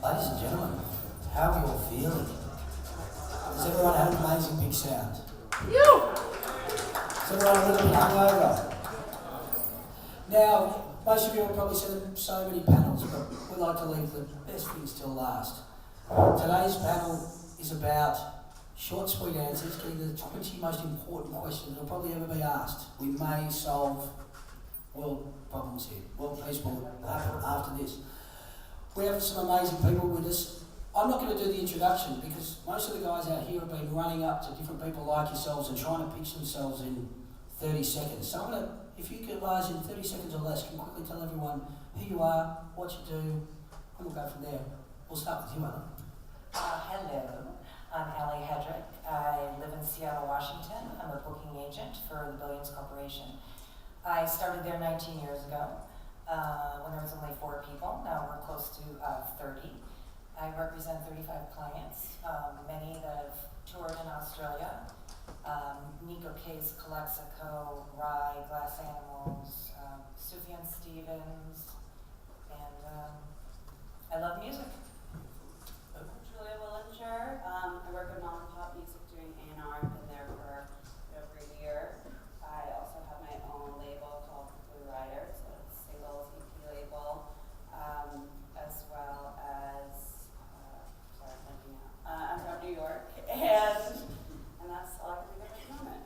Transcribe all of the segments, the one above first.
Ladies and gentlemen, how are we all feeling? Has everyone had an amazing big sound? Is everyone a little bit hungover? Now, most of you have probably seen so many panels, but we like to leave the best things till last. Today's panel is about short, sweet answers, getting the 20 most important questions that will probably ever be asked. We may solve world problems here. World peace will happen after this. We have some amazing people with us. I'm not going to do the introduction because most of the guys out here have been running up to different people like yourselves and trying to pitch themselves in 30 seconds. So I'm going to, if you guys in 30 seconds or less can quickly tell everyone who you are, what you do, and we'll go from there. We'll start with you, Alan. Hello, I'm Allie Hedrick. I live in Seattle, Washington. I'm a booking agent for the Billions Corporation. I started there 19 years ago when there was only 4 people. Now we're close to 30. I represent 35 clients, many that have toured in Australia. Nico Case, Calexico, Rye, Glass Animals, Sufjan Stevens, and I love music. Julia Willinger. I work at Mom and Pop Music doing A&R. I've been there for over a year. I also have my own label called Blue Rider, so it's a singles EP label, as well as, sorry, I'm blanking out. I'm from New York, and that's all I can think of at the moment.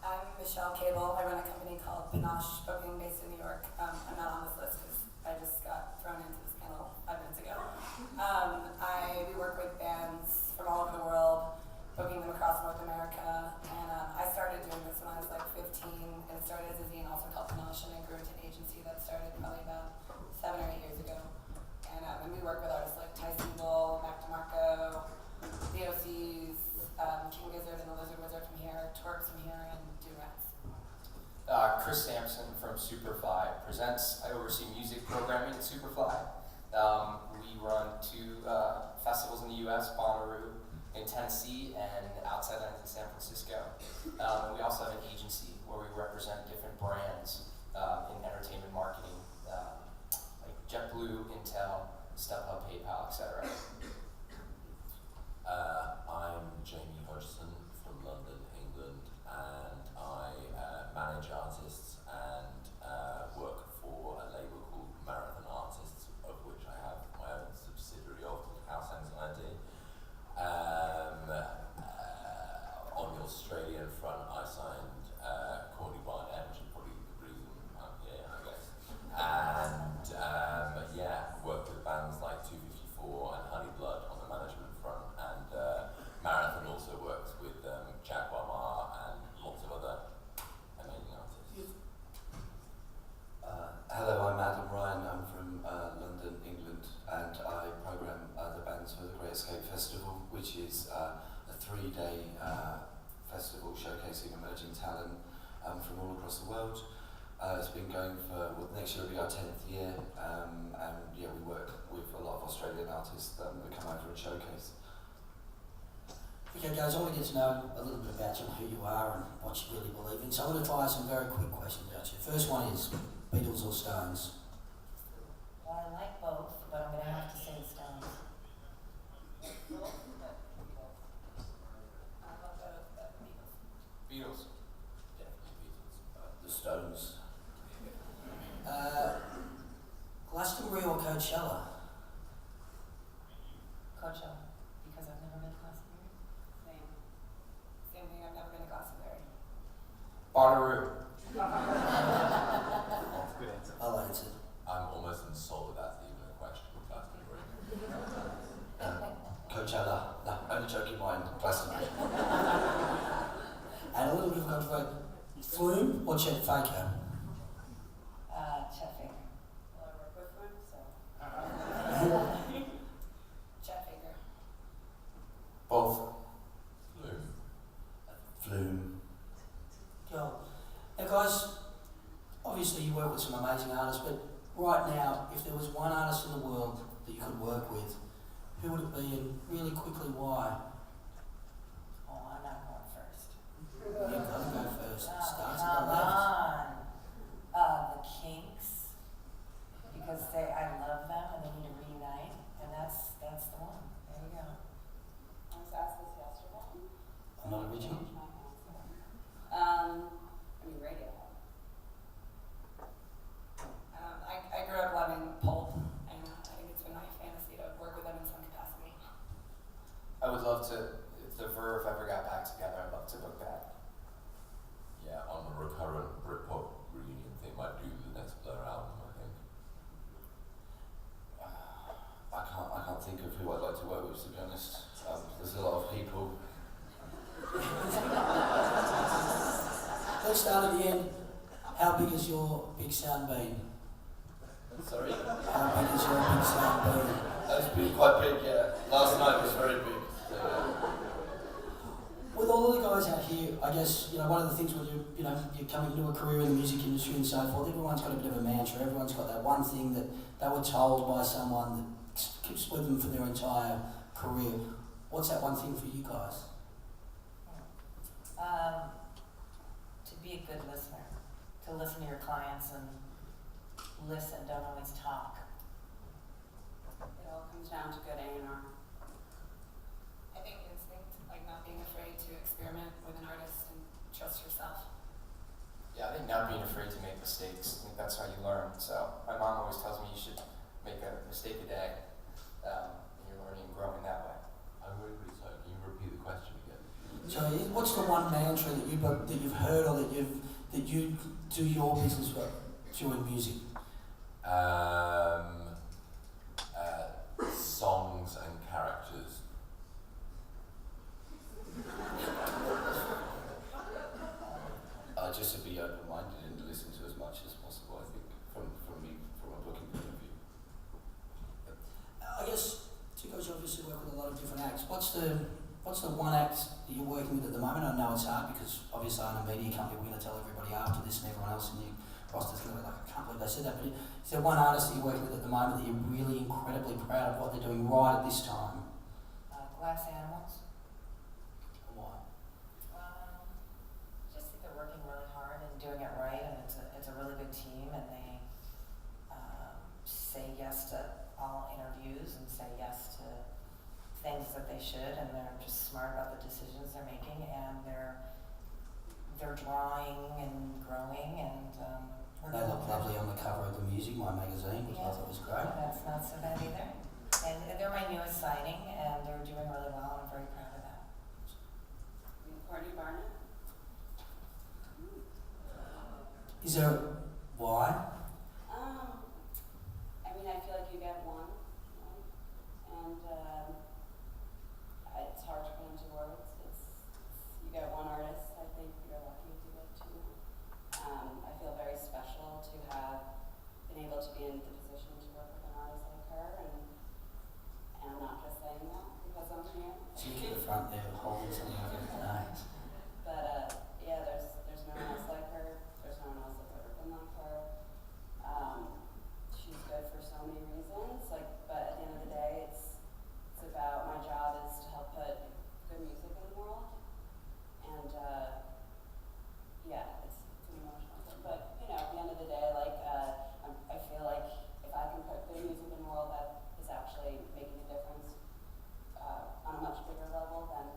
I'm Michelle Cable. I run a company called Panache Booking based in New York. I'm not on this list because I just got thrown into this panel 5 minutes ago. We work with bands from all over the world, booking them across North America. And I started doing this when I was like 15, and it started as a zine also called Panache, and I grew into an agency that started probably about 7 or 8 years ago. And we work with artists like Tyson Bull, Mac DeMarco, the OCs, King Gizzard and the Lizard Wizard from here, Twerks from here, and Rats. Chris Sampson from Superfly presents. I oversee music programming at Superfly. We run 2 festivals in the U.S., Bonnaroo in Tennessee and Outside Lands in San Francisco. And we also have an agency where we represent different brands in entertainment marketing, like JetBlue, Intel, StubHub, PayPal, etc. I'm Jamie Hodgson from London, England, and I manage artists and work for a label called Marathon Artists, of which I have my own subsidiary of called House Anxiety. On the Australian front, I signed Courtney Barnett, which is probably the reason I'm here, I guess. And worked with bands like 254 and Honey Blood on the management front, and Marathon also works with Jaguar Ma and lots of other amazing artists. Hello, I'm Adam Ryan. I'm from London, England, and I program the bands for the Great Escape Festival, which is a 3-day festival showcasing emerging talent from all across the world. It's been going for, next year will be our 10th year, and we work with a lot of Australian artists that come over and showcase. Okay guys, I want to get to know a little bit about you and who you are and what you really believe in. So I'm going to fire some very quick questions at you. First one is, Beatles or Stones? Well, I like both, but I'm going to have to say the Stones. Beatles. Definitely Beatles. The Stones. Glastonbury or Coachella? Coachella, because I've never been to Glastonbury. Same thing, I've never been to Glastonbury. Bonnaroo. Good answer. I'll answer. I'm almost insulted that's even a question with Glastonbury. Coachella. No, only joking, mine. Glastonbury. And a little bit of controversy. Flume or Chet Faker? Chet Faker. Well, I work with them, so. Chet Faker. Both. Flume. Flume. Go. Now guys, obviously you work with some amazing artists, but right now, if there was one artist in the world that you could work with, who would it be and really quickly why? Oh, I'm not going first. You've got to go first. Starts at Come the left. on. The Kinks, because I love them and they need to reunite. And let's start at the end. How big has your big sound been? Sorry? How big has your big sound been? That's been quite big, yeah. Last night was very big. With all of the guys out here, I guess, one of the things when you're coming into a career in the music industry and so forth, everyone's got a bit of a mantra, everyone's got that one thing that they were told by someone that keeps with them for their entire career. What's that one thing for you guys? To be a good listener, to listen to your clients and listen, don't always talk. It all comes down to good A&R. I think instinct, like not being afraid to experiment with an artist and trust yourself. Yeah, I think not being afraid to make mistakes. I think that's how you learn. So my mom always tells me you should make a mistake a day. And you're learning and growing that way. I'm really sorry. Can you repeat the question again? So what's the one mantra that you've heard or that you do your business with doing music? Songs and characters. Just to be open-minded and listen to as much as possible, I think, from a booking point of view. I guess you guys obviously work with a lot of different acts. What's the one act that you're working with at the moment? I know it's hard because obviously I'm a media company, we're going to tell everybody after this and everyone else in your roster's going to be like, I can't believe they said that. But is there one artist that you're working with at the moment that you're really incredibly proud of what they're doing right at this time? Glass Animals. And why? Just think they're working really hard and doing it right, and it's a really good team, and they say yes to all interviews and say yes to things that they should, and they're just smart about the decisions they're making, and they're drawing and growing, and They look lovely on the cover of theMusic, my magazine, which I thought was great. That's not so bad either. And they're my newest signing, and they're doing really well, and I'm very proud of that. Courtney Barnett. Is there why? I mean, I feel like you get one, right? And it's hard to put into words. You get one artist. I think you're lucky if you get two. I feel very special to have been able to be in the position to work with an artist like her, and I'm not just saying that because I'm here. So you keep the front there holding something over the nice. But yeah, there's no one else like her. There's no one else that's ever been like her. She's good for so many reasons. But at the end of the day, it's about my job is to help put good music in the world. And yeah, it's an emotional thing. But at the end of the day, I feel like if I can put good music in the world, that is actually making a difference on a much bigger level than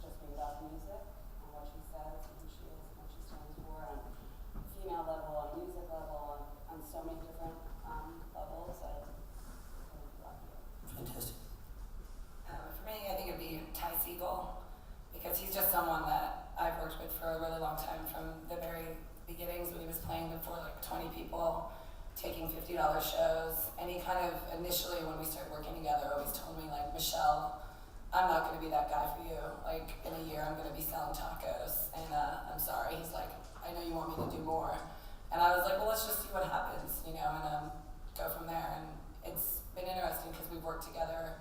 just being about the music and what she says and who she is and what she stands for on a female level, on a music level, on so many different levels. I'm lucky. Fantastic. For me, I think it'd be Ty Segall, because he's just someone that I've worked with for a really long time, from the very beginnings when he was playing before like 20 people, taking $50 shows, and he kind of initially, when we started working together, always told me like, Michelle, I'm not going to be that guy for you. Like, in a year, I'm going to be selling tacos, and I'm sorry. He's like, I know you want me to do more. And I was like, well, let's just see what happens, and go from there. And it's been interesting because we've worked together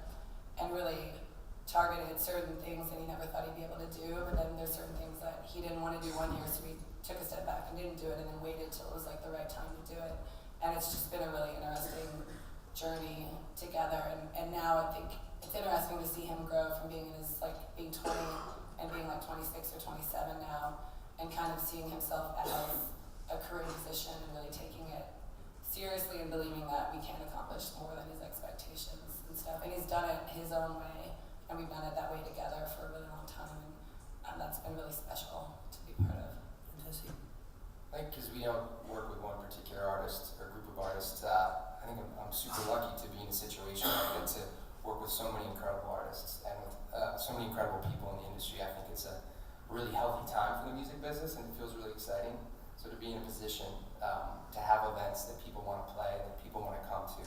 and really targeted certain things that he never thought he'd be able to do, but then there's certain things that he didn't want to do one year, so we took a step back and didn't do it, and then waited till it was like the right time to do it. And it's just been a really interesting journey together, and now I think it's interesting to see him grow from being being 20 and being like 26 or 27 now, and kind of seeing himself as a career musician and really taking it seriously and believing that we can accomplish more than his expectations and stuff. And he's done it his own way, and we've done it that way together for a really long time, and that's been really special to be part of. Fantastic. I think because we don't work with one particular artist or group of artists, I think I'm super lucky to be in a situation where I get to work with so many incredible artists and with so many incredible people in the industry. I think it's a really healthy time for the music business, and it feels really exciting. So to be in a position to have events that people want to play, that people want to come to,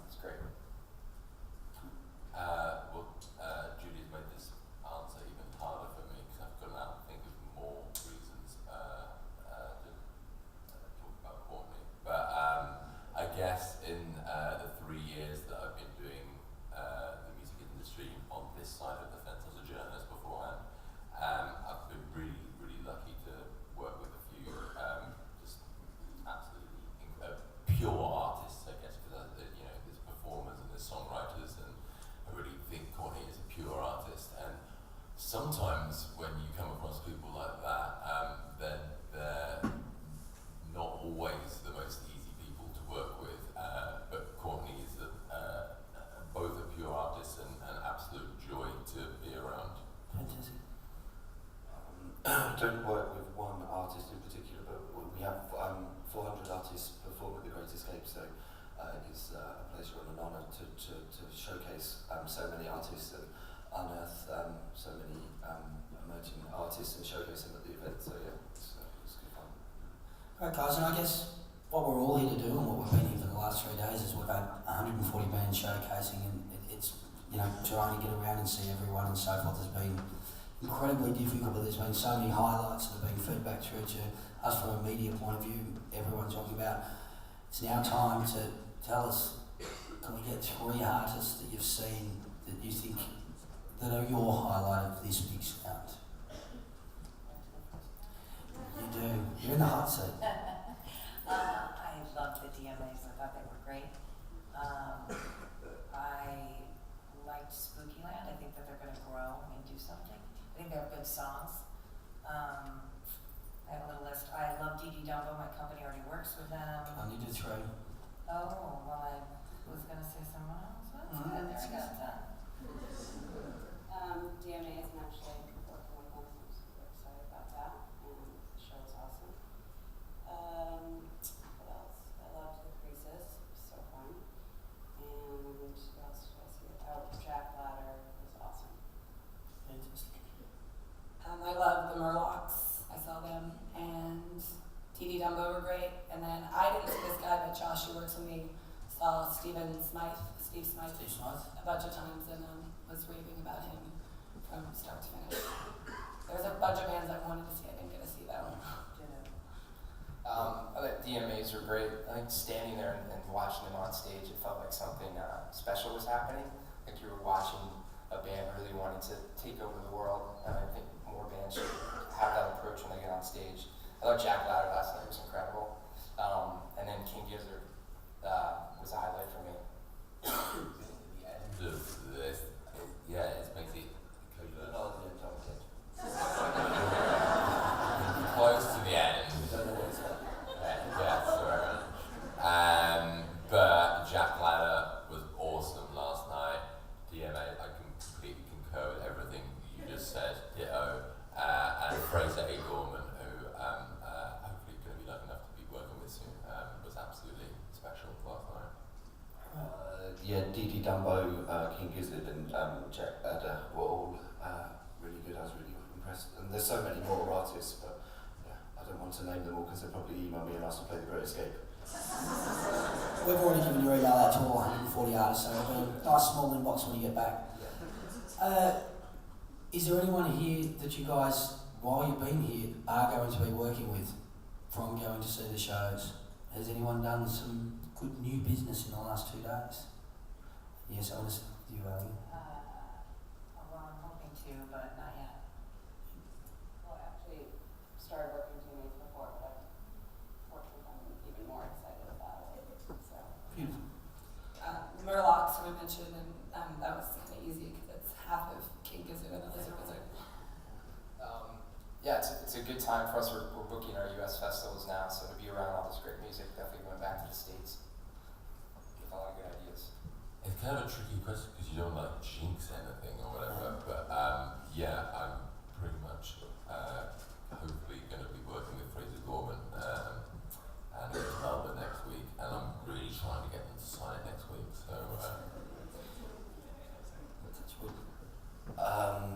it's great. Judy's made this answer even harder for me because I've got to now think of more reasons. guess in the 3 years that I've been doing the music industry on this side of the fence as a journalist beforehand, I've been really, really lucky to work with a few just absolutely pure artists, I guess, because you know, there's performers and there's songwriters, and I really think Courtney is a pure artist. And sometimes when you come across people like that, then they're not always the most easy people to work with, but Courtney is both a pure artist and an absolute joy to be around. Fantastic. Don't work with one artist in particular, but we have 400 artists perform at the Great Escape, so it's a pleasure and an honour to showcase so many artists and unearth so many emerging artists and showcase them at the event. So yeah, it's good fun. Right, guys, and I guess what we're all here to do and what we've been here for the last 3 days is we've had 140 bands showcasing, and it's, you know, trying to get around and see everyone and so forth has been incredibly difficult, but there's been so many highlights that have been fed back through to us from a media point of view. Everyone's talking about it's now time to tell us, can we get 3 artists that you've seen that you think that are your highlight of this big sound? You do. You're in the hot seat. I loved the DMAs. I thought they were great. I liked Spookyland. I think that they're going to grow and do something. I think they have good songs. I have a little list. I love Dee Dee Dumbo. My company already works with them. I need to 3. Oh, well, I was going to say someone else. That's good. There we go. Done. DMA is actually working with them, so I'm super excited about that, and the show is awesome. What else? I loved The Creases, so fun. And what else did I see? Oh, Jack Ladder was awesome. Fantastic. I love the Murlocs. I saw them, and Dee Dee Dumbo were great. And then I didn't see this guy, but Josh, who works with me, saw Steve Smythe Steve Smythe. a bunch of times, and was raving about him from start to finish. There's a bunch of bands I wanted to see, I didn't get to see though. I think DMAs are great. I think standing there and watching them on stage, it felt like something special was happening. Like you were watching a band really wanting to take over the world, and I think more bands should have that approach when they get on stage. I thought Jack Ladder last night was incredible. And then King Gizzard was a highlight for me. The end of this, it makes it close to the end. But Jack Ladder was awesome last night. DMA, I completely concur with everything you just said. Ditto. And Fraser A. Gorman, who hopefully going to be lucky enough to be working with soon, was absolutely special last night. Dee Dee Dumbo, King Gizzard, and Jack Ladder were all really good. I was really impressed. And there's so many more artists, but yeah, I don't want to name them all because they'll probably email me and ask to play The Great Escape. We've already given your email out to all 140 artists, so it'll be a nice small inbox when you get back. Is there anyone here that you guys, while you've been here, are going to be working with from going to see the shows? Has anyone done some good new business in the last 2 days? Yes, I want to start with you, Ali. Well, I'm hoping to, but not yet. Well, I actually started working with DMAs before, but I've worked with them even more excited about it. So. Beautiful. Murlocs we mentioned, and that was kind of easy because it's half of King Gizzard and the Lizard Wizard. It's a good time for us. We're booking our U.S. festivals now, so to be around all this great music, definitely going back to the States with a lot of good ideas. It's kind of a tricky question because you don't like jinx anything or whatever, but I'm pretty much hopefully going to be working with Fraser Gorman and Melbourne next week, and I'm really trying to get them to sign it next week. So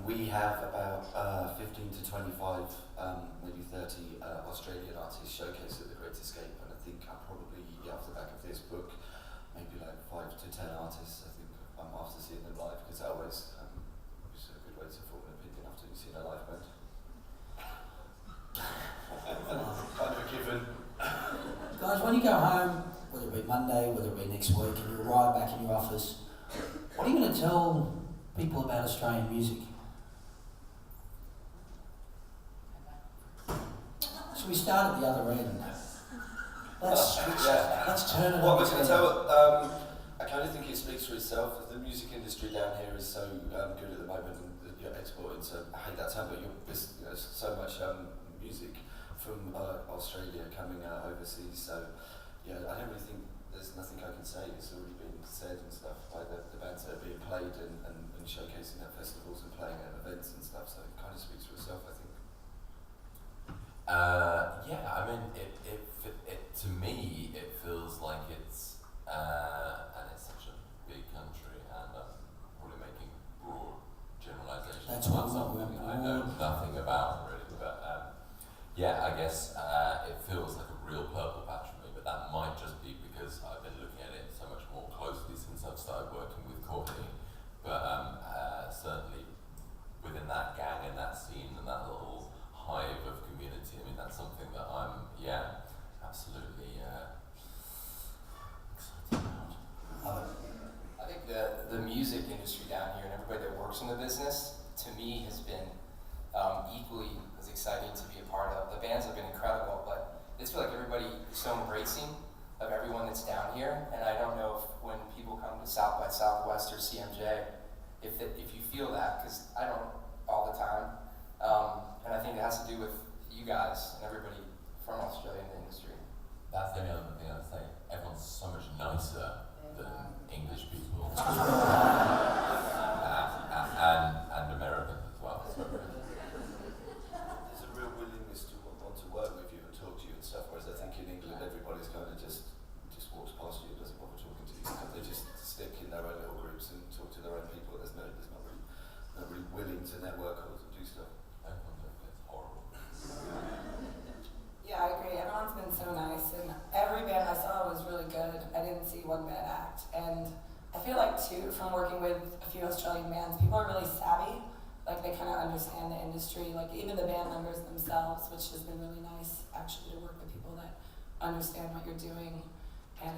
we have about 15 to 25, maybe 30 Australian artists showcased at the Great Escape, and I think I'm probably, off the back of this book, maybe like 5 to 10 artists, I think, after seeing them live, because that always is a good way to form an opinion after you've seen a live band. Kind of a given. Guys, when you go home, whether it be Monday, Monday, whether it be next week, and you arrive back in your office, what are you going to tell people about Australian music? So we start at the other end. Let's turn it What on we're its going to head. tell, I kind of think it speaks for itself. The music industry down here is so good at the moment, and you're exporting. So I hate that term, but so much music from Australia coming out overseas. So yeah, I don't really think there's nothing I can say. It's already been said and stuff by the bands that are being played and showcasing at festivals and playing at events and stuff. So it kind of speaks for itself, I think. Yeah, I mean, it to me, it feels like it's, and it's such a big country, and I'm probably making broad generalizations That's about what something we're I know nothing about, really, but yeah, I guess it feels like a real purple patch for me, but that might just be because I've been looking at it so much more closely since I've started working with Courtney, but certainly within that gang and that scene and that little hive of community, I mean, that's something that I'm, absolutely excited about. I think the music industry down here and everybody that works in the business, to me, has been equally as exciting to be a part of. The bands have been incredible, but it's feel like everybody is so embracing of everyone that's down here, and I don't know if when people come to South by Southwest or CMJ, if you feel that, because I don't all the time, and I think it has to do with you guys and everybody from Australia in the industry. That's the only other thing I'd say. Everyone's so much nicer than English people. and Americans as well. So, There's a real willingness to want to work with you and talk to you and stuff, whereas I think in England everybody's kind of just walks past you and doesn't bother talking to you. They just stick in their own little groups and talk to their own people. There's not really willing to network or to do stuff. it's horrible. Yeah, I agree. Everyone's been so nice, and every band I saw was really good. I didn't see one bad act, and I feel like too, from working with a few Australian bands, people are really savvy. Like they kind of understand the industry. Like even the band members themselves, which has been really nice actually to work with people that understand what you're doing and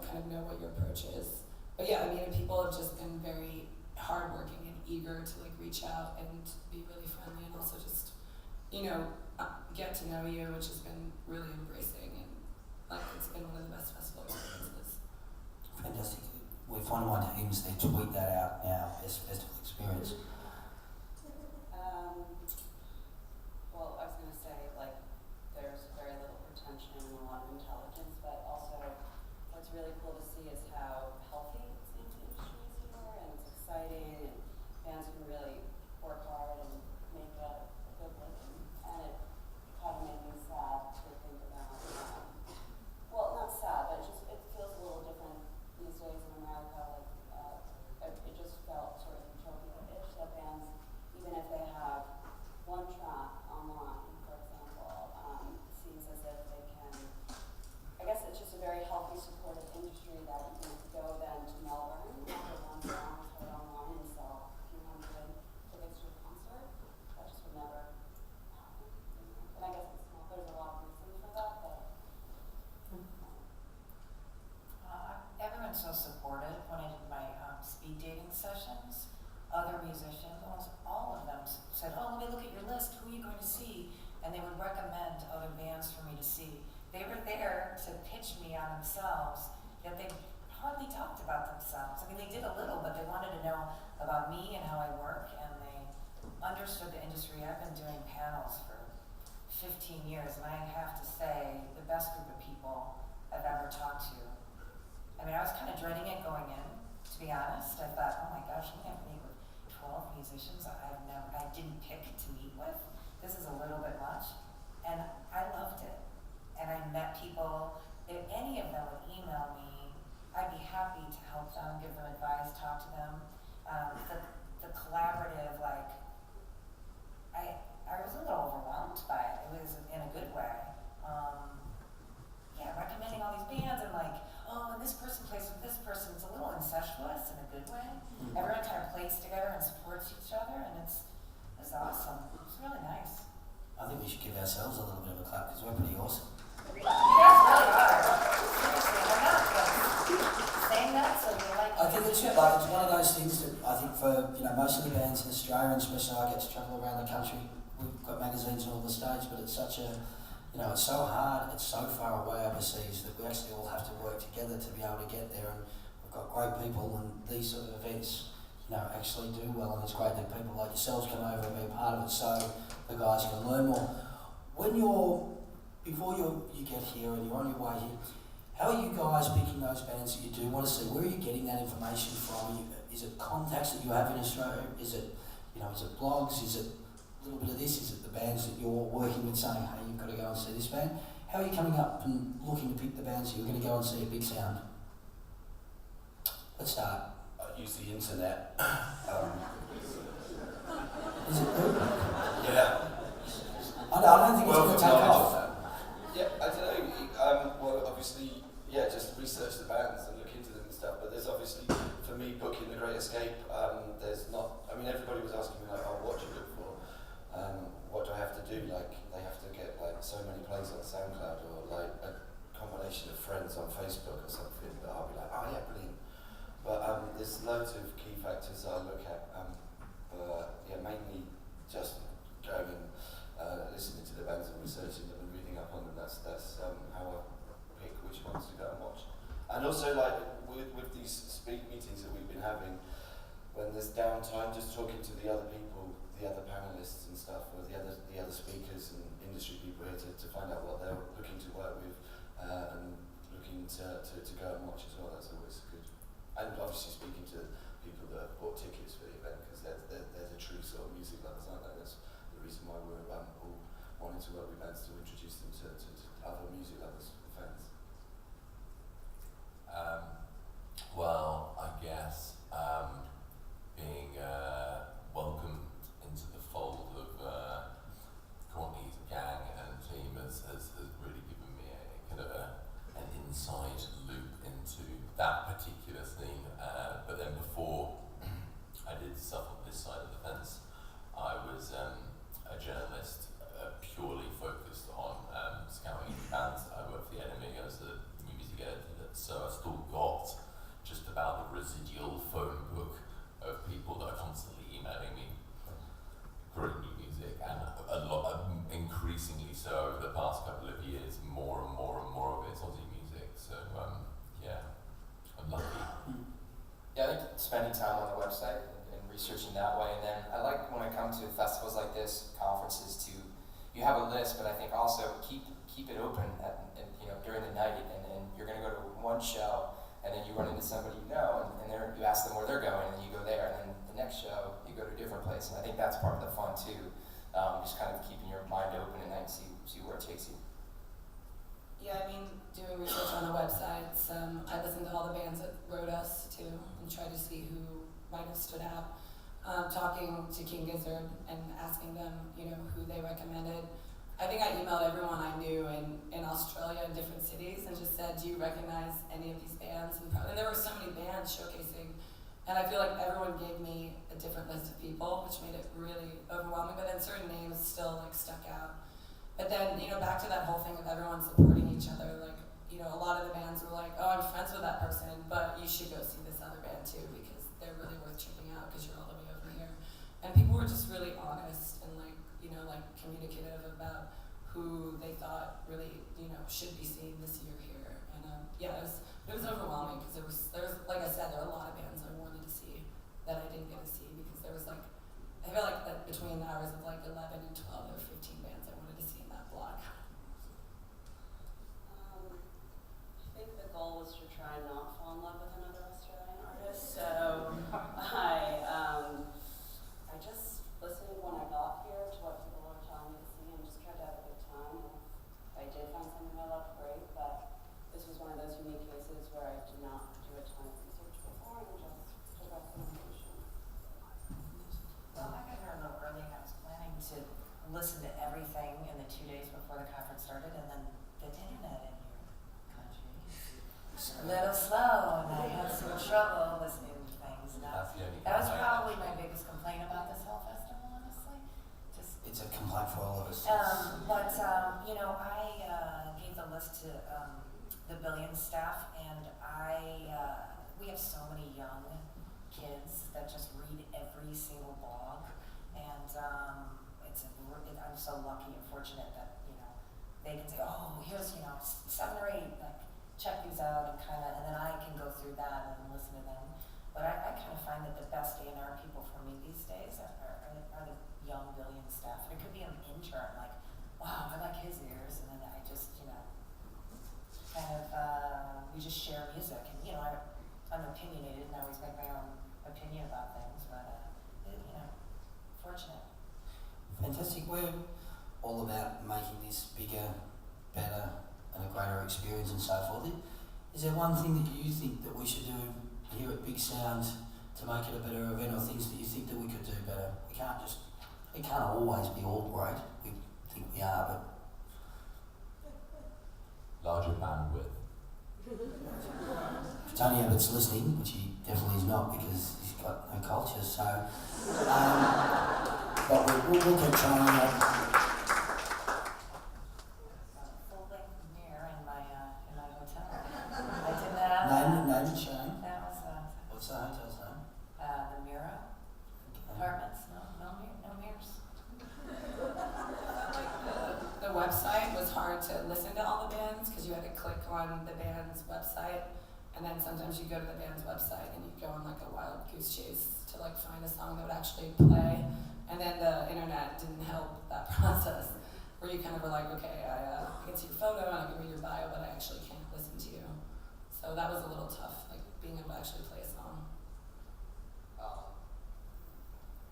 kind of know what your approach is. But yeah, I mean, people have just been very hardworking and eager to like reach out and be really friendly, and also just get to know you, which has been really embracing, and like it's been one of the best festival experiences. Fantastic. We're finding my teams, they tweet that out now, best festival experience. Well, I was going to say, like, there's very little pretension and a lot of intelligence, but also what's really cool to see is how healthy it seems the industry is here, and it's exciting, and bands can really work hard and make a good living. And it kind of made me sad to think about, well, not sad, but it feels a little different these days in America. Like, it just felt sort of utopia-ish that bands, even if they have one track online, for example, seems as if they can, I guess it's just a very healthy, supportive industry that you can go then to Melbourne after one song is heard online and sell a few hundred tickets to a concert. That just would never happen. And I guess it's not, there's a lot of reasons for that, but Everyone's so supportive. When I did my speed dating sessions, other musicians, almost all of them said, "Oh, let me look at your list. Who are you going to see?" And they would recommend other bands for me to see. They were there to pitch me on themselves, yet they hardly talked about themselves. I mean, they did a little, but they wanted to know about me and how I work, and they understood the industry. I've been doing panels for 15 years, and I have to say, the best group of people I've ever talked to. I mean, I was kind of dreading it going in, to be honest. I thought, oh my gosh, I'm going to meet with 12 musicians I didn't pick to meet with. This is a little bit much. And I loved it. And I met people. If any of them would email me, I'd be happy to help them, give them advice, talk to them. The collaborative, like, I was a little overwhelmed by it. It was in a good way. Recommending all these bands and like, oh, and this person plays with this person. It's a little incestuous in a good way. Mm-hmm. Everyone kind of plays together and supports each other, and it's awesome. It's really nice. I think we should give ourselves a little bit of a clap because we're pretty awesome. You guys really are. Seriously, I'm I think it's like it's one of those things that I think for most of the bands in Australia, and especially I get to travel around the country. We've got magazines in all the states, but it's such a it's so hard, it's so far away overseas that we actually all have to work together to be able to get there. And we've got great people, and these sort of events actually do well. And it's great that people like yourselves come over and be a part of it, so the guys can learn more. Before you get here and you're on your way here, how are you guys picking those bands that you do want to see? Where are you getting that information from? Is it contacts that you have in Australia? Is it blogs? Is it a little bit of this? Is it the bands that you're working with saying, hey, you've got to go and see this band? How are you coming up and looking to pick the bands that you're going to go and see at Big Sound? Let's start. I use the internet. Is it good? Yeah. I don't think it's going to take off. Yeah, I don't know. Well, obviously, just research the bands and look into them and stuff. But there's obviously, for me, booking The Great Escape, there's not. I mean, everybody was asking me like, oh, what do you look for? What do I have to do? Like, they have to get like so many plays on SoundCloud or like a combination of friends on Facebook or something. But I'll be like, oh yeah, brilliant. But there's loads of key factors that I look at. But yeah, mainly just going and listening to the bands and researching them and reading up on them. That's how I pick which ones to go and watch. And also like with these speak meetings that we've been having, when there's downtime, just talking to the other people, the other panelists and stuff, or the other speakers and industry people here to find out what they're looking to work with and looking to go and watch as well. That's always good. And obviously speaking to people that have bought tickets for the event, because they're the true sort of music lovers, aren't they? That's the reason why we're all wanting to work with bands, to introduce them to other music lovers and fans. Well, I guess being welcomed into the fold of Courtney's gang and team has really given me a kind of an inside loop into that particular scene. But then before I did stuff on this side of the fence, I was a journalist purely focused on scouting bands. I worked for The Enemy as a music editor, so I still got just about the residual phone book of people that are constantly emailing me great new music, and a lot, increasingly so over the past couple of years, more and more of it's Aussie music. So I'm lucky. Yeah, I think spending time on the website and researching that way, and then I like when I come to festivals like this, conferences, you have a list, but I think also keep it open during the night, and you're going to go to one show, and then you run into somebody you know, and you ask them where they're going, and then you go there, and then the next show you go to a different place, and I think that's part of the fun too, just kind of keeping your mind open at night and see where it takes you. Yeah, I mean, doing research on the websites, I listened to all the bands that wrote us too, and tried to see who might have stood out. Talking to King Gizzard and asking them, who they recommended. I think I emailed everyone I knew in Australia in different cities and just said, do you recognize any of these bands? And there were so many bands showcasing, and I feel like everyone gave me a different list of people, which made it really overwhelming, but then certain names still stuck out. But then, back to that whole thing of everyone supporting each other, a lot of the bands were like, oh, I'm friends with that person, but you should go see this other band too, because they're really worth checking out because you're all the way over here. And people were just really honest and communicative about who they thought really, should be seen this year here. And it was overwhelming because there was, like I said, there were a lot of bands I wanted to see that I didn't get to see because there was I feel like that between the hours of 11 and 12, there were 15 bands I wanted to see in that block. I think the goal was to try and not fall in love with another Australian artist, so I just listened when I got here to what people were telling me to see and just tried to have a good time. And if I did find something I loved, great, but this was one of those unique cases where I did not do a ton of research before and just took up some information. Well, I got here a little early and I was planning to listen to everything in the 2 days before the conference started, and then the internet in your country is a little slow, and I had some trouble listening to things. That was probably my biggest complaint about this whole festival, honestly. It's a complaint for all of us. I gave the list to the Billions staff, and we have so many young days are the young Billion staff. And it could be an intern, like, wow, I like his ears, and then I just, kind of, we just share music. And, I'm opinionated and I always make my own opinion about things, but, fortunate. Fantastic. We're all about making this bigger, better, and a greater experience and so forth. Is there one thing that you think that we should do here at Big Sound to make it a better event, or things that you think that we could do better? We can't always be all great. We think we are, but Larger bandwidth. if Tony Abbott's listening, which he definitely is not because he's got no culture, so but we'll keep trying that. Full-length mirror in my hotel. I did that. Name and shame. That was What's the hotel's name? the Mira apartments. No mirrors. The website was hard to listen to all the bands because you had to click on the band's website, and then sometimes you go to the band's website and you go on like a wild goose chase to like find a song that would actually play, and then the internet didn't help that process where you kind of were like, okay, I can see your photo and I can read your bio, but I actually can't listen to you. So that was a little tough, like being able to actually play a song.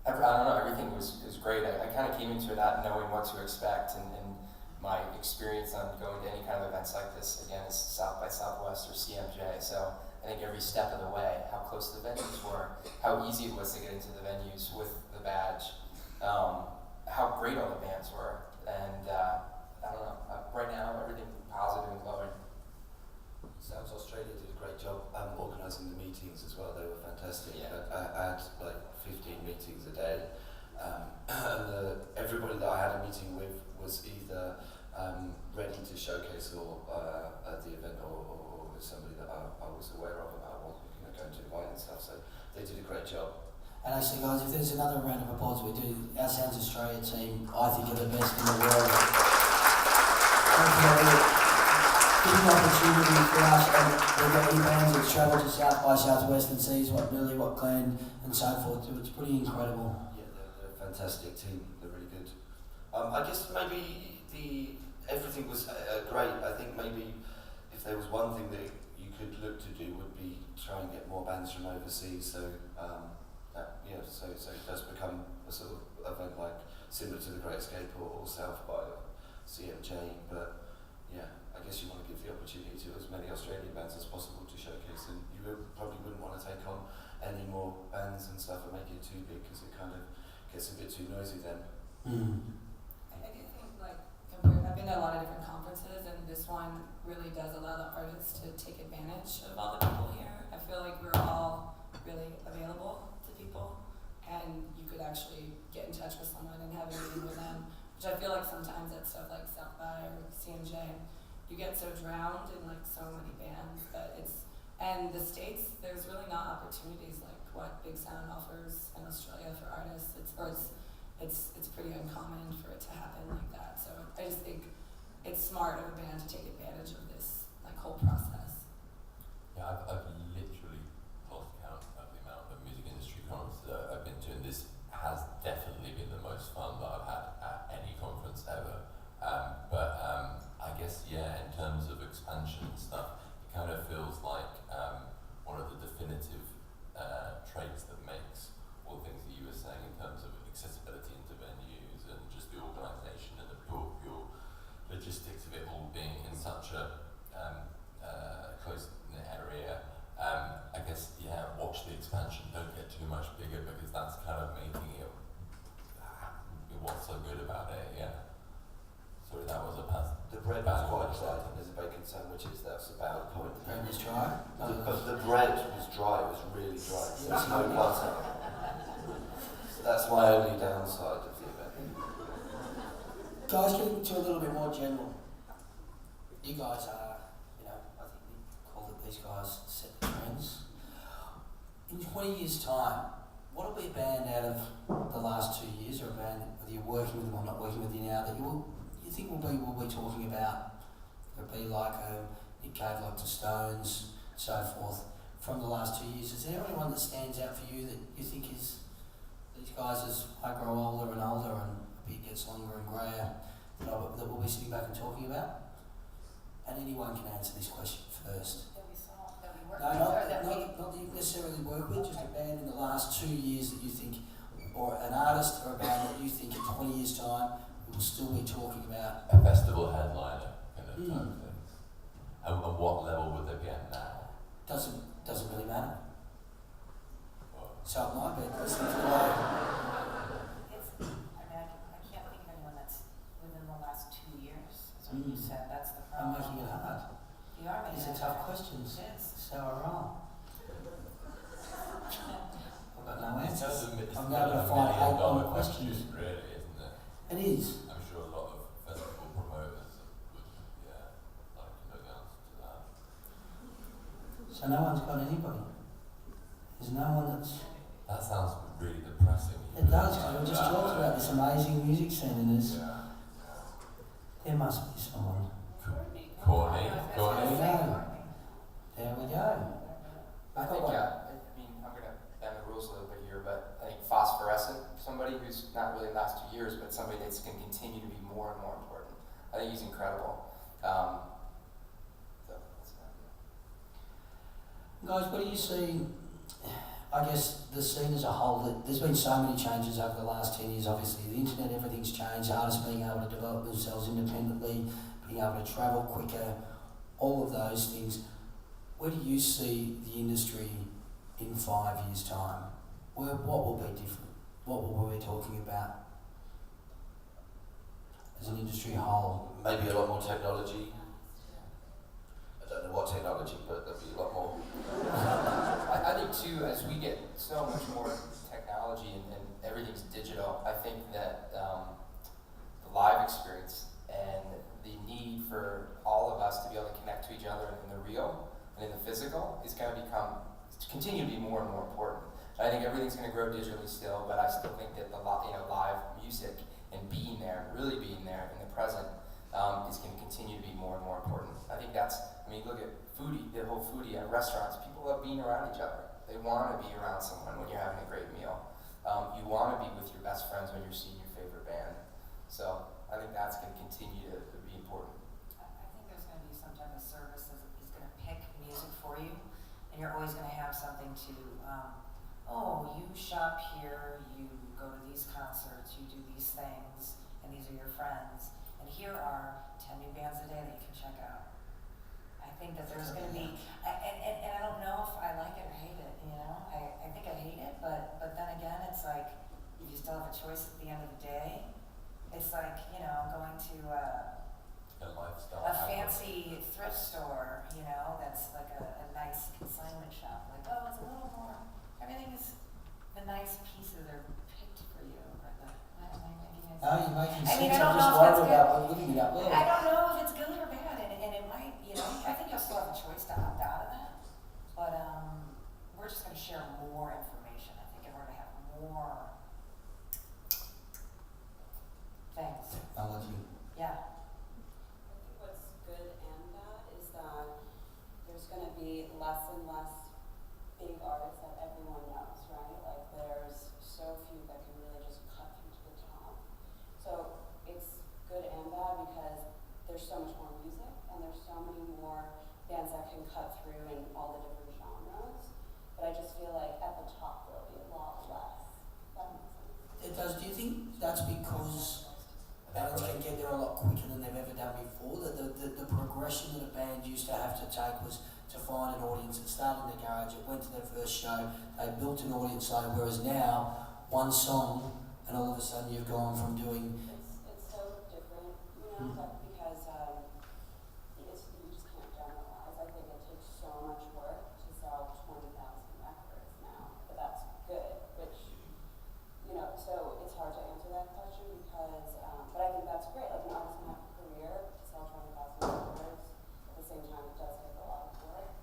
I don't know, everything was great. I kind of came into it not knowing what to expect, and my experience on going to any kind of events like this, again, is South by Southwest or CMJ, so I think every step of the way, how close the venues were, how easy it was to get into the venues with the badge, how great all the bands were, and I don't know, right now everything positive and glowing. Sounds Australia did a great job organising the meetings as well. They were fantastic. Yeah. I had like 15 meetings a day, and everybody that I had a meeting with was either ready to showcase or at the event, or was somebody that I was aware of and I was going to invite and stuff. So they did a great job. And actually, guys, if there's another round of applause we do, our Sounds Australia team, I think, are the best in the world. Give an opportunity for us, and we've got bands that travel to South by Southwest and sees what Billy, what Glenn, and so forth do. It's pretty incredible. Yeah, they're a fantastic team. They're really good. I guess maybe everything was great. I think maybe if there was one thing that you could look to do would be try and get more bands from overseas. So so it does become a sort of event like similar to the Great Escape or South by or CMJ. But yeah, I guess you want to give the opportunity to as many Australian bands as possible to showcase, and you probably wouldn't want to take on any more bands and stuff and make it too big because it kind of gets a bit too noisy then. I do think, like, I've been to a lot of different conferences, and this one really does allow the artists to take advantage of all the people here. I feel like we're all really available to people, and you could actually get in touch with someone and have a meeting with them, which I feel like sometimes at stuff like South by or CMJ, you get so drowned in like so many bands and the States, there's really not opportunities like what Big Sound offers in Australia for artists. It's pretty uncommon for it to happen like that. So I just think it's smart of a band to take advantage of this like whole process. Yeah, I've literally lost count of the amount of music industry conferences that I've been to, and this has definitely been the most fun that I've had at any conference ever. But I guess, yeah, in terms of expansion and stuff, it kind of feels like one of the definitive traits that makes all the things that you were saying in terms of accessibility into venues and just the organisation and the pure logistics of it all being in such a close-knit area. I guess, yeah, watch the expansion, don't get too much bigger because that's kind of making it what's so good about it, yeah. Sorry, that was a pass. The bread was quite dry, and there's bacon sandwiches, that's about the point. And it's dry. But the bread was dry, it was really dry. There was no butter. So that's my only downside of the event. Guys, getting to a little bit more general. You guys are, I think we call it these guys set the trends. In 20 years' time, what will be a band out of the last 2 years, or a band, whether you're working with them or not working with you now, that you think we'll be talking about? It'll be like Nick Cave, like the Stones, so forth, from the last 2 years. Is there anyone that stands out for you that you think is these guys, as I grow older and older and the beard gets longer and greyer, that we'll be sitting back and talking about? And anyone can answer this question first. That we saw, that we worked No, with, or that we... not that you necessarily work with, just a band in the last 2 years that you think, or an artist or a band that you think in 20 years' time we will still be talking about. A festival headliner kind of type thing. And what level would they be at now? Doesn't really matter. Well, So it might be listening to It's, I mean, I can't think of anyone that's within the last 2 years, as what you said, that's the I'm problem. making it hard. You are making These are it tough hard. questions. It is. So I roll. I've got no it's answers. it's I'm kind going of to a find $1 8 million more questions. question, really, isn't it? It is. I'm sure a lot of festival promoters would, like to know the answer to that. So no one's got anybody. There's no one that's... That sounds really depressing. It does, because we just talked about this amazing music scene and there's... Yeah. There must be someone. Courtney. There we Courtney. go. There we go. I think, I mean, I'm going to bend the rules a little bit here, but I think phosphorescent, somebody who's not really the last 2 years, but somebody that's going to continue to be more and more important. I think he's incredible. So that's Guys, what do you see? I guess the scene as a whole, there's been so many changes over the last 10 years, obviously. The internet, everything's changed, artists being able to develop themselves independently, being able to travel quicker, all of those things. Where do you see the industry in 5 years' time? What will be different? What will we be talking about as an industry whole? Maybe a lot more technology. I don't know what technology, but there'll be a lot more. I think too, as we get so much more technology and everything's digital, I think that the live experience and the need for all of us to be able to connect to each other in the real and in the physical is going to continue to be more and more important. I think everything's going to grow digitally still, but I still think that the live music and being there, really being there in the present, is going to continue to be more and more important. I think that's, I mean, look at foodie, the whole foodie at restaurants. People love being around each other. They want to be around someone when you're having a great meal. You want to be with your best friends when you're seeing your favorite band. So I think that's going to continue to be important. I think there's going to be some type of service that is going to pick music for you, and you're always going to have something to, you shop here, you go to these concerts, you do these things, and these are your friends, and here are 10 new bands a day that you can check out. I think that there's going to be, and I don't know if I like it or hate it, you know? I think I hate it, but then again, it's like, if you still have a choice at the end of the day, it's like, you know, going to A lifestyle. a fancy thrift store, you know, that's like a nice consignment shop. Like, oh, it's a little more, everything is, the nice pieces are picked for you. Or the, I don't know, making it. No, you're making I mean, sense. I don't I'm just know if that's worried good. about living it up there. I don't know if it's good or bad, and it might, you know, I think you'll still have a choice to opt out of that. But we're just going to share more information, I think, and we're going to have more things. Technology. Yeah. I think what's good and bad is that there's going to be less and less big artists that everyone knows, right? Like there's so few that can really just cut through to the top. So it's good and bad because there's so much more music and there's so many more bands that can cut through in all the different genres. But I just feel like at the top there'll be a lot less. That makes sense. It does. Do you think that's because bands can get there a lot quicker than they've ever done before? That the progression that a band used to have to take was to find an audience. It started in the garage, it went to their first show, they built an audience there, whereas now, one song, and all of a sudden you've gone from doing... It's so different, you know, but because you just can't generalize. I think it takes so much work to sell 20,000 records now, but that's good, which, you know, so it's hard to answer that question because, but I think that's great. Like an artist can have a career to sell 20,000 records. At the same time, it does take a lot of work.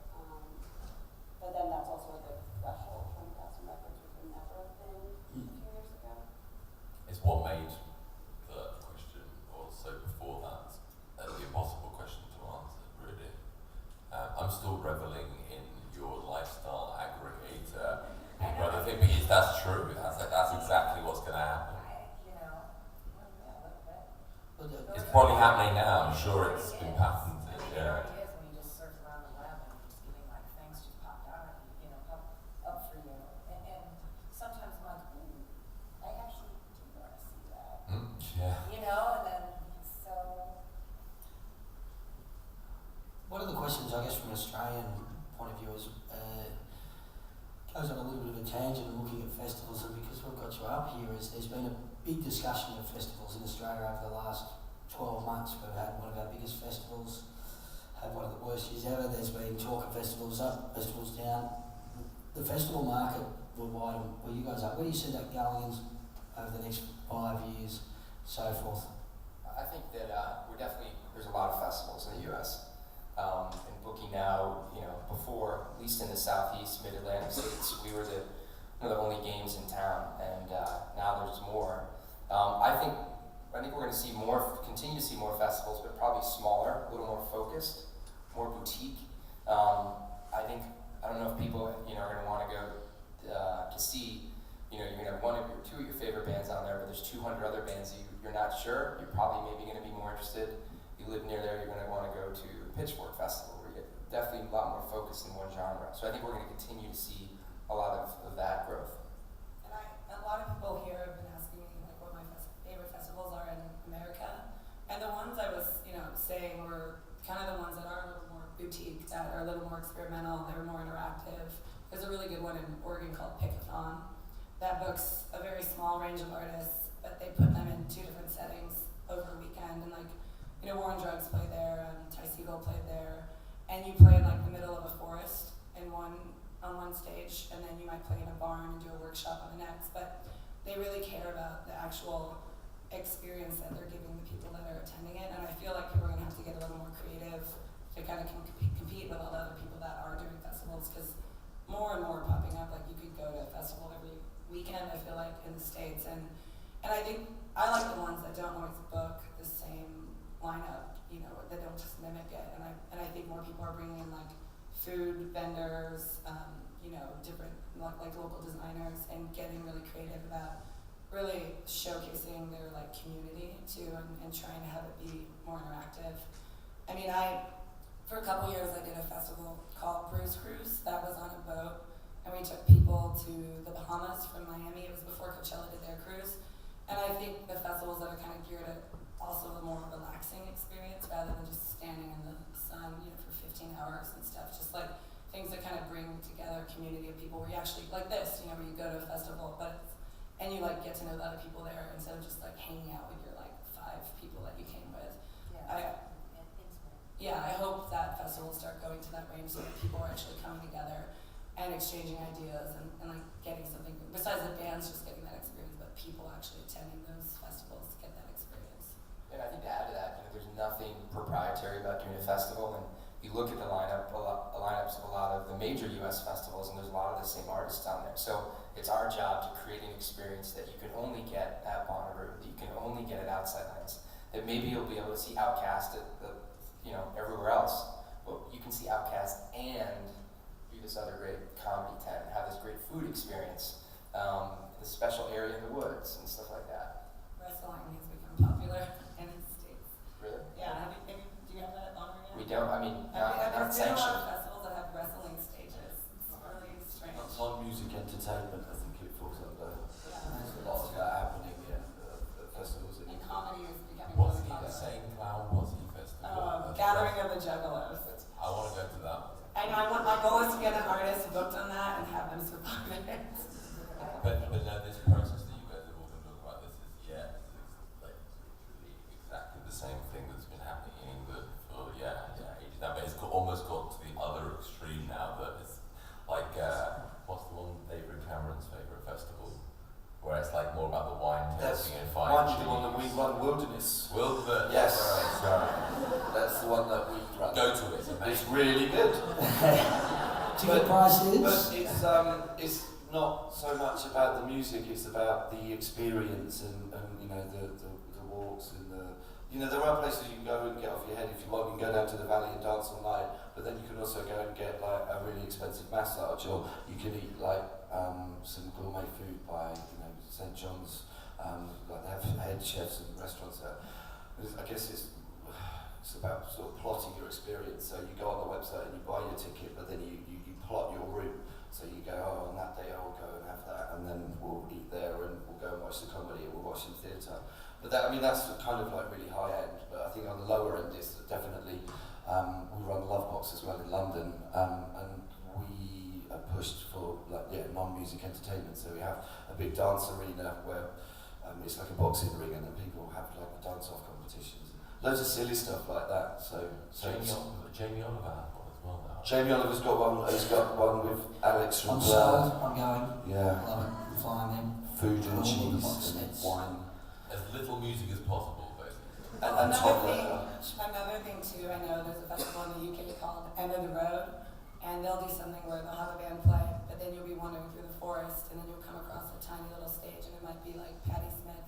But then that's also a good threshold. 20,000 records would never have been a few years ago. It's what made the question, or so before that, Australian point of view is goes on a little bit of a tangent and looking at festivals, and because we've got you up here, is there's been a big discussion of festivals in Australia over the last 12 months. We've had one of our biggest festivals, had one of the worst years ever. There's been talk of festivals up, festivals down. The festival market worldwide, where you guys are, where do you see that going in over the next 5 years, so forth? I think that there's a lot of festivals in the U.S. And booking now, before, at least in the southeast, mid-Atlantic states, we were one of the only games in town, and now there's more. I think we're going to continue to see more festivals, but probably smaller, a little more focused, more boutique. I don't know if people, are going to want to go to see. You're going to have two of your favorite bands on there, but there's 200 other bands you're not sure. You're probably maybe going to be more interested. You live near there, you're going to want to go to Pitchfork Festival, where you get definitely a lot more focused in one genre. So I think we're going to continue to see a lot of that growth. And a lot of people here have been asking me like what my favorite festivals are in America, and the ones I was saying were kind of the ones that are a little more boutique, that are a little more experimental, they're more interactive. There's a really good one in Oregon called Pickathon that books a very small range of artists, but they put them in 2 different settings over a weekend, and War on Drugs played there, and Ty Segall played there, and you play in the middle of a forest on one stage, and then you might play in a barn and do a workshop on the next. But they really care about the actual experience that they're giving the people that are attending it, and I feel like people are going to have to get a little more creative to kind of compete with all the other people that are doing festivals, because more and more popping up. Like you could go to a festival every weekend, I feel like, in the States, and I think I like the ones that don't always book the same lineup, that don't just mimic it, and I think more people are bringing in food vendors, different local designers, and getting really creative about really showcasing their community too, and trying to have it be more interactive. I mean, for a couple years I did a festival called Bruce Cruise that was on a boat, and we took people to the Bahamas from Miami. It was before Coachella did their cruise, and I think the festivals that are kind of geared at also a more relaxing experience rather than just standing in the sun, for 15 hours and stuff. Just things that kind of bring together a community of people where you actually, like this, where you go to a festival, and you get to know the other people there instead of just hanging out with your 5 people that you came with. I hope that festivals start going to that range so that people are actually coming together and exchanging ideas and getting something, besides the bands just getting that experience, but people actually attending those festivals to get that experience. And I think to add to that, there's nothing proprietary about doing a festival. And you look at the lineups of a lot of the major U.S. festivals, and there's a lot of the same artists on there. So it's our job to create an experience that you can only get at Bonnaroo, that you can only get at Outside Nights. That maybe you'll be able to see Outkast at everywhere else, but you can see Outkast and do this other great comedy tent, have this great food experience, this special area in the woods and stuff like that. Wrestling has become popular in the States. Really? Yeah. Do you have that honor yet? We don't. I mean, There's been a lot sanctioned. of festivals that have wrestling stages. It's really strange. Non-music entertainment, I think it falls under. Yeah. There's a lot of that happening at festivals. And comedy is becoming Was really he the popular. same clown? Was he festival? Gathering of the Juggalos. I want to go to that. I know. My goal is to get an artist booked on that and have them survive it. But no, this process that you guys have all been talking about, this is literally exactly the same thing that's been happening in England for ages now. But it's almost got to the other extreme now. That it's what's the one David Cameron's favourite festival, where it's more about the wine tasting and fine one, tuning. the one that we run, Wilderness. Yes. Sorry. That's the one that we run. Go to it. It's amazing. It's really good. Ticket prices? But it's not so much about the music, it's about the experience and the walks and there are places you can go and get off your head if you want. You can go down to the valley and dance all night, but then you can also go and get a really expensive massage, or you can eat some gourmet food by St. John's. They have head chefs and restaurants there. I guess it's about sort of plotting your experience. So you go on the website and you buy your ticket, but then you plot your route. So you go, on that day I'll go and have that, and then we'll eat there, and we'll go and watch the comedy, and we'll watch some theatre. But that's kind of really high end. But I think on the lower end is definitely we run Lovebox as well in London, and we are pushed for non-music entertainment. So we have a big dance arena where it's like a boxing ring, and then people have like dance-off competitions, loads of silly stuff like that. So Jamie Oliver had one as well now. Jamie Oliver's got one. He's got one with Alex from I'm Blur. sold, I'm going. Yeah. Love it, I'm flying them. Food and All the cheese box and sets. wine. As little music as possible, basically. And Another thing too, I know there's a festival in the UK called End of the Road, and they'll do something where they'll have a band play, but then you'll be wandering through the forest, and then you'll come across a tiny little stage, and it might be like Patti Smith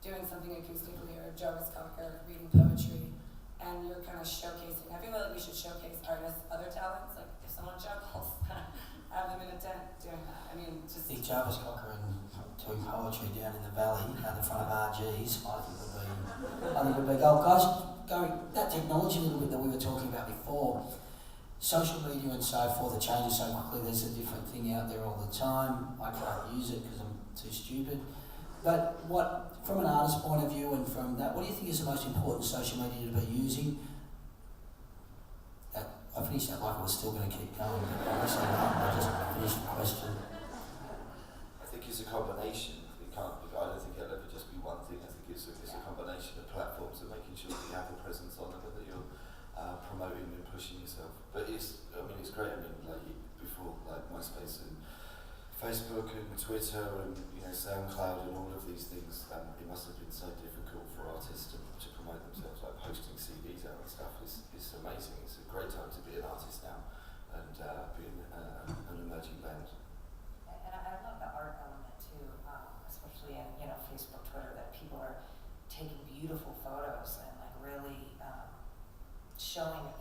doing something acoustically, or Jarvis Cocker reading poetry, and you're kind of showcasing. I feel like we should showcase artists' other talents, like if someone juggles, have them in a tent doing that. I mean, just. Big Jarvis Cocker and doing poetry down in the valley at the front of RGs, I think would be gold. Guys, going that technology a little bit that we were talking about before, social media and so forth, it changes so quickly. There's a different thing out there all the time. I can't use it because I'm too stupid. But what, from an artist's point of view and from that, what do you think is the most important social media to be using? I finished that like I was still going to keep going, but obviously not. I just finished the question. I think it's a combination. I don't think it'll ever just be one thing. I think it's a combination of platforms and making sure that you have a presence on them and that you're promoting and pushing yourself. But it's great. I mean, like before, like MySpace and Facebook and Twitter and SoundCloud and all of these things, it must have been so difficult for artists to promote themselves. Like posting CDs out and stuff is amazing. It's a great time to be an artist now and being an emerging band. And I love the art element too, especially in Facebook, Twitter, that people are taking beautiful photos and like really showing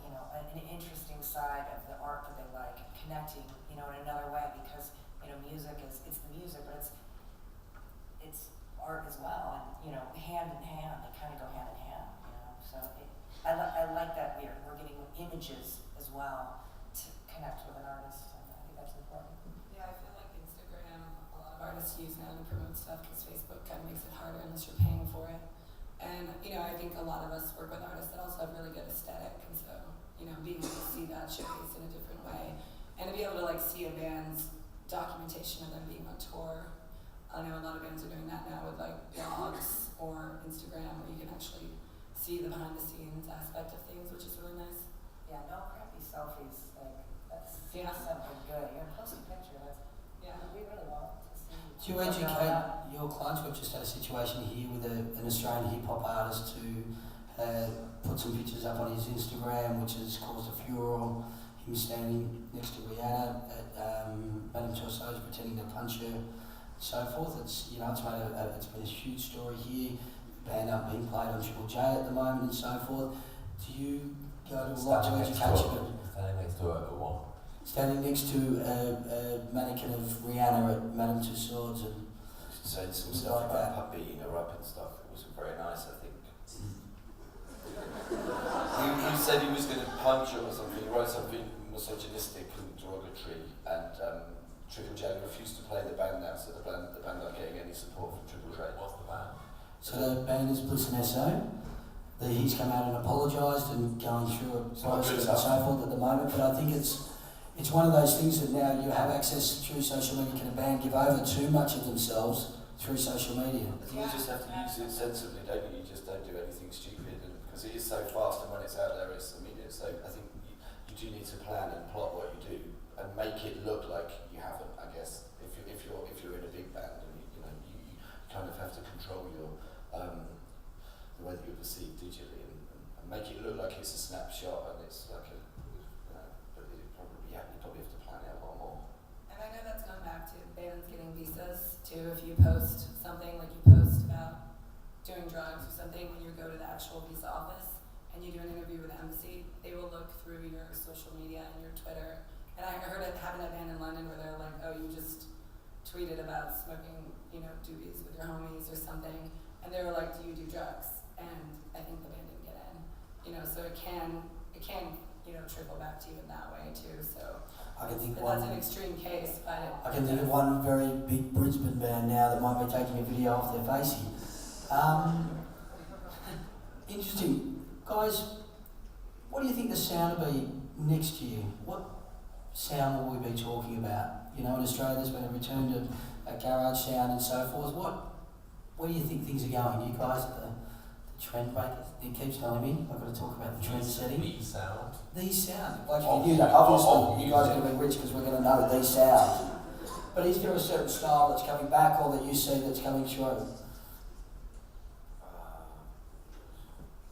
an interesting side of the art that they like, and connecting in another way, because music it's the music, but it's art as well, and hand in hand, they kind of go hand in hand. So I like that we're getting images as well to connect with an artist, and I think that's important. Yeah, I feel like Instagram, a lot of artists use now to promote stuff because Facebook kind of makes it harder unless you're paying for it. And, I think a lot of us work with artists that also have really good aesthetic, and so, being able to see that showcased in a different way, and to be able to see a band's documentation of them being on tour. I know a lot of bands are doing that now with blogs or Instagram, where you can actually see the behind the scenes aspect of things, which is really nice. Yeah, no crappy selfies, that's Yeah. something good. Posting picture, we really want to see. Do you educate your clients? We've just had a situation here with an Australian hip-hop artist who put some pictures up on his Instagram, which has caused a furore. Him standing next to Rihanna at Madame Tussauds pretending to punch her, so forth. It's it's been a huge story here. The band aren't being played on Triple J at the moment and so forth. Do you go to a lot to education? Standing next to a what? Standing next to a mannequin of Rihanna at Madame Tussauds and Saying some stuff about beating her up and stuff. It wasn't very nice, I think. He said he was going to punch her or something. He wrote something misogynistic and derogatory, and Triple J refused to play the band now, so the band aren't getting any support from Triple J. What's the band? so the band is Bliss and SO. He's come out and apologised and going through a process and so forth at the moment, but I think it's one of those things that now you have access through social media. Can a band give over too much of themselves through social media? I think you just have to use it sensibly, don't you? You just don't do anything stupid, because it is so fast, and when it's out there, it's immediate. So I think you do need to plan and plot what you do and make it look like you haven't. I guess if you're in a big band, and you kind of have to control your the way that you're perceived digitally and make it look like it's a snapshot and it's like but you probably have to plan it a lot more. And I know that's gone back to bands getting visas too. If you post something, like you post about doing drugs or something, when you go to the actual visa office and you do an interview with the embassy, they will look through your social media and your Twitter. And I heard it happen at a band in London where they're like, oh, you just tweeted about smoking, doobies with your homies or something, and they were like, do you do drugs? And I think the band didn't get in. So it can trickle back to you in that way too. So I can think that's an extreme case, but I can think of one very big Brisbane band now that might be taking a video off their face here. Interesting. Guys, what do you think the sound will be next year, what sound will we be talking about? You know, in Australia there's been a return to a garage sound and so forth. Where do you think things are going? You guys are the trend breakers. It keeps telling me I've got to talk about the trend setting. BIGSOUnd. These sound. Like if you knew that, obviously you guys are going to be rich because we're going to know these sound. But is there a certain style that's coming back or that you see that's coming through?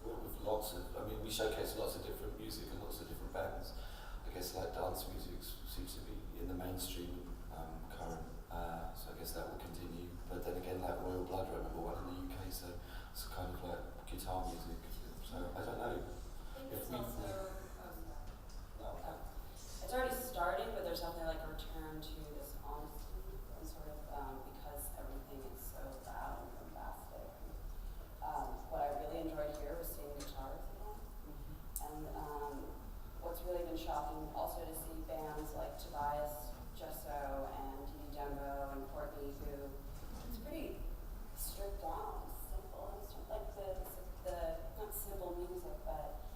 With lots of, I mean, we showcase lots of different music and lots of different bands. I guess like dance music seems to be in the mainstream current, so I guess that will continue. But then again, like Royal Blood, I remember one in the UK, so it's kind of like guitar music. So I don't know. It's already started, but there's definitely like a return to this honesty and sort of because everything is so loud and bombastic. What I really enjoyed here was seeing guitars again. And what's really been shocking also to see bands like Tobias, Gesso, and Dee Dembo and Courtney, who it's pretty stripped down, simple, and sort of like the not simple music, but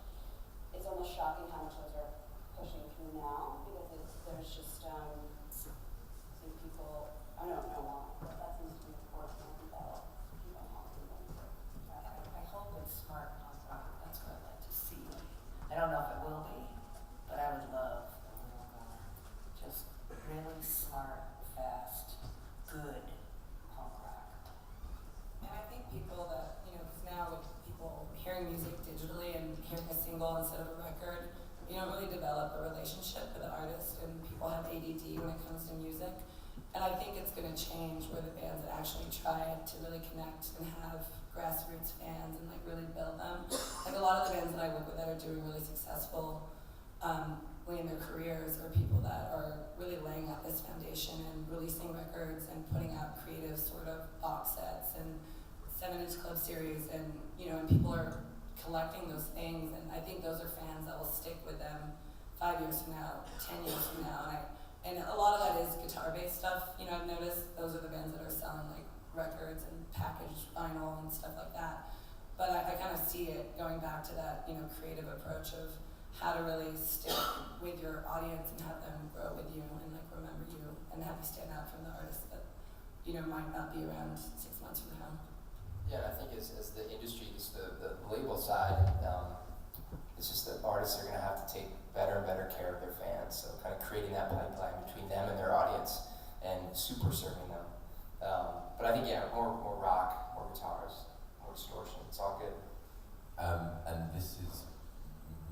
it's almost shocking how much those are pushing through now because there's just some people, I don't know why, but that seems to be important that people talking about. I hope it's smart punk rock. That's what I'd like to see. I don't know if it will be, but I would love a little more just really smart, fast, good punk rock. And I think people that, you know, because now with people hearing music digitally and hearing a single instead of a record, you don't really develop a relationship with the artist, and people have ADD when it comes to music. And I think it's going to change where the bands that actually try to really connect and have grassroots fans and like really build them. Like a lot of the bands that I work with that are doing really successful in their careers are people that are really laying out this foundation and releasing records and putting out creative sort of box sets and 7-inch club series, and you know, and people are collecting those things, and I think those are fans that will stick with them 5 years from now, 10 years from now, and a lot of that is guitar-based stuff. You know, I've noticed those are the bands that are selling like records and packaged vinyl and stuff like that. But I kind of see it going back to that, you know, creative approach of how to really stick with your audience and have them grow with you and like remember you and have you stand out from the artists that, you know, might not be around 6 months from now. Yeah, I think as the industry, the label side, it's just that artists are going to have to take better and better care of their fans. So kind of creating that pipeline between them and their audience and super serving them. But I think, yeah, more rock, more guitars, more distortion. It's all good. And this is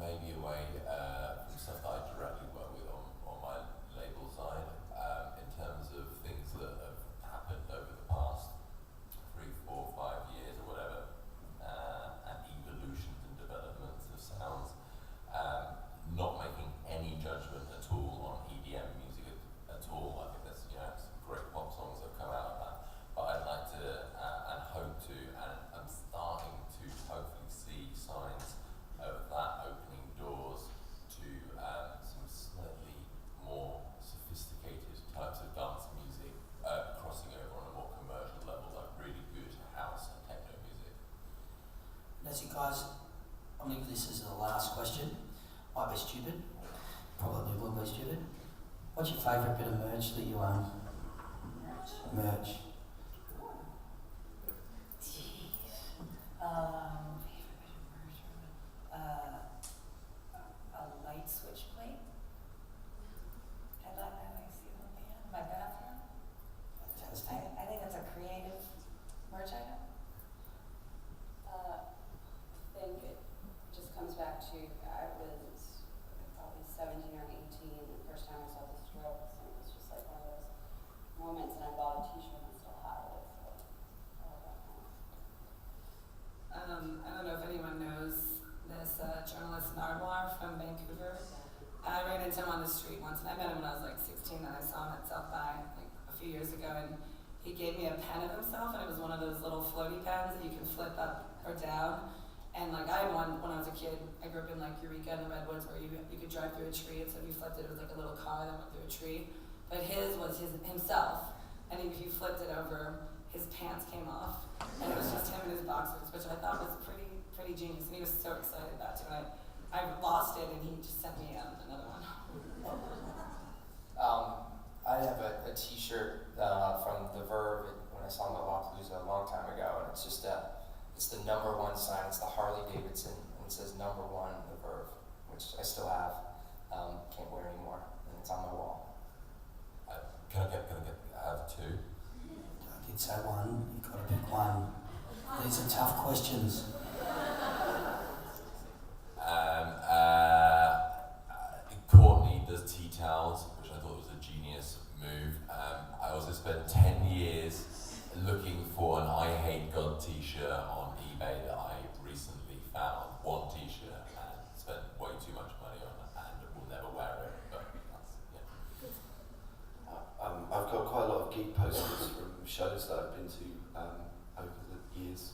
maybe a way from stuff that I directly work with on my label side in terms of things that have happened over the past 3, 4, 5 years or whatever, and evolutions and developments of sounds, not making any judgment at all on EDM music at all. I think there's, you know, some great pop songs that have come out of that, but I'd like to and hope to, and I'm starting to hopefully see signs of that opening doors to some slightly more sophisticated types of dance music, crossing over on a more commercial level, like really good house and techno music. That's it, guys. I'm leaving this as the last question. Might be stupid. Probably will be stupid. What's your favourite bit of merch that you own? Merch. A light switch plate. I like that. I see them in my bathroom. Fantastic. I think that's a creative merch item. I think it just comes back to I was probably 17 or 18 the first time I saw the Strokes, and it was just like one of those moments, and I bought a t-shirt and still have it, so I love that kind of. I don't know if anyone knows this journalist Nardwar from Vancouver. I ran into him on the street once, and I met him when I was like 16, and I saw him at South by like a few years ago, and he gave me a pen of himself, and it was one of those little floaty pens that you can flip up or down. And like I had one when I was a kid. I grew up in like Eureka in the Redwoods, where you could drive through a tree, and so if you flipped it, it was like a little car that went through a tree. But his was himself, and if you flipped it over, his pants came off, and it was just him in his boxers, which I thought was pretty genius, and he was so excited about it. And I lost it and he just sent me another one. I have a T-shirt from the Verve when I saw them at Lollapalooza a long time ago, and it's just it's the #1 sign. It's the Harley Davidson, and it says #1 the Verve, which I still have. Can't wear anymore, and it's on my wall. Can I get two? I did say one, you've got to pick one. These are tough questions. Courtney does tea towels, which I thought was a genius move. I also spent 10 years looking for an I Hate God t-shirt on eBay that I recently found. One t-shirt, and spent way too much money on it and will never wear it, but that's, yeah. I've got quite a lot of geek posters from shows that I've been to over the years.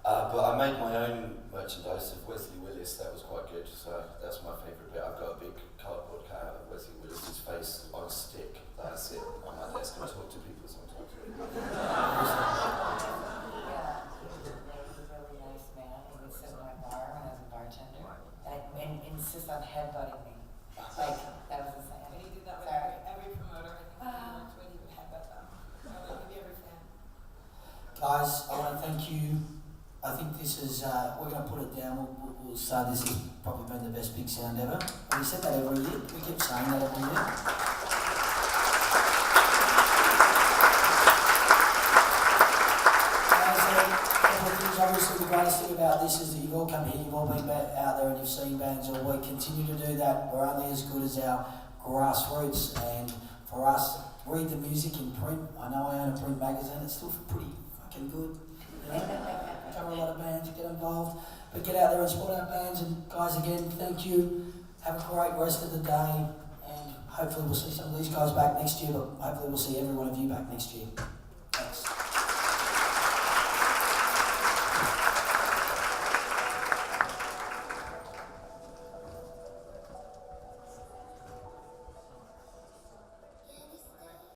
But I made my own merchandise of Wesley Willis. That was quite good, so that's my favourite bit. I've got a big cardboard cutout of Wesley Willis's face on a stick that I sit on my desk and talk to people sometimes. Yeah, he was a really nice man. He would sit in my bar when I was a bartender and insist on headbutting me. Like, that was insane. And he did that with Sorry. every promoter, I think, he worked with, he would headbutt them. Or like maybe every fan. Guys, I want to thank you. I think this is, we're going to put it down, we'll say this has probably been the best Big Sound ever. We said that every year, we keep saying that every year. Obviously the greatest thing about this is that you've all come here, you've all been out there and you've seen bands all week. Continue to do that. We're only as good as our grassroots, and for us, read the music in print. I know I own a print magazine, it's still pretty fucking good. You know? Cover a lot of bands, get involved, but get out there and support our bands. And guys, again, thank you. Have a great rest of the day, and hopefully we'll see some of these guys back next year, but hopefully we'll see every one of you back next year.